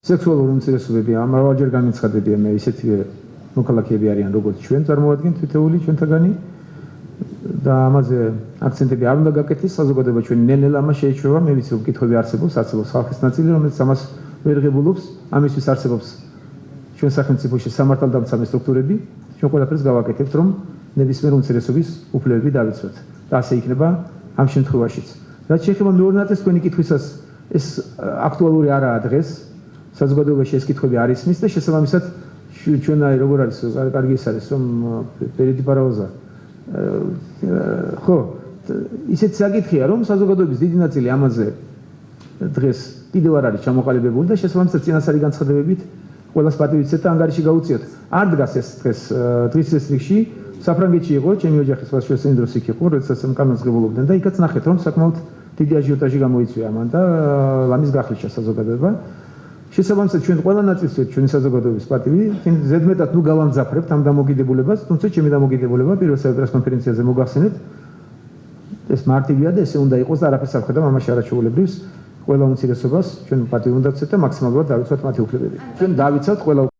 სექსუალური უმცირესობები ამრავალჯერ განაცხადებია მე ისეთივე მოქალაქეები არიან როგორც ჩვენ წარმოადგენთ თითოეული ჩვენთაგანი და ამაზე აქცენტები არ უნდა გაკეთდეს საზოგადოება ჩვენ ნელ-ნელა ამას შეეჩვევა მე ვიცი რომ კითხვები არსებობს ხალხის ნაწილი რომელიც ამას ვერ ღებულობს ამისთვის არსებობს ჩვენ სახელმწიფოში სამართალდამცავი სტრუქტურები ჩვენ ყველაფერს გავაკეთებთ რომ ნებისმიერ უმცირესობის უფლებები დავიცვათ და ასე იქნება ამ შემთხვევაშიც რაც შეეხება მეორე ნაწილს თქვენი კითხვისას ეს აქტუალური არაა დღეს საზოგადოებაში ეს კითხვები არ ისმის და შესაბამისად ჩვენ როგორ არის კარგი ის არის რომ პერიოდი პარაოზა ხო ისეთ საკითხია რომ საზოგადოების დიდი ნაწილი ამაზე დღეს კიდევ არ არის ჩამოყალიბებული და შესაბამისად წინასწარი განცხადებებით ყველას პატივიცეთ და ანგარიში გაუწიოთ არ დგას ეს დღეს დღის რიგში საფრანგეთში იყო ჩემი ოჯახის შესაძლოა დროს იქ იყო როდესაც ამ კანონს ღებულობდნენ და იქაც ნახეთ რომ საკმაოდ დიდი აჟიოტაჟი გამოიწვია ამან და ლამის გახლიჩა საზოგადოება შესაბამისად ჩვენ ყველა ნაწილს ჩვენი საზოგადოების პატივი ზედმეტად ნუ გავამძაფრებთ ამ დამოკიდებულებას თუმცა ჩემი დამოკიდებულება პირველ საერთო კონფერენციაზე მოგახსენეთ ეს მარტივია და ესე უნდა იყოს და არაფერს არ ხედავ ამაში არაჩვეულებრივს ყველა უმცირესობას ჩვენ პატივი უნდა ვცეთ და მაქსიმალურად დავიცვათ მათი უფლებები ჩვენ დავიცავთ ყველა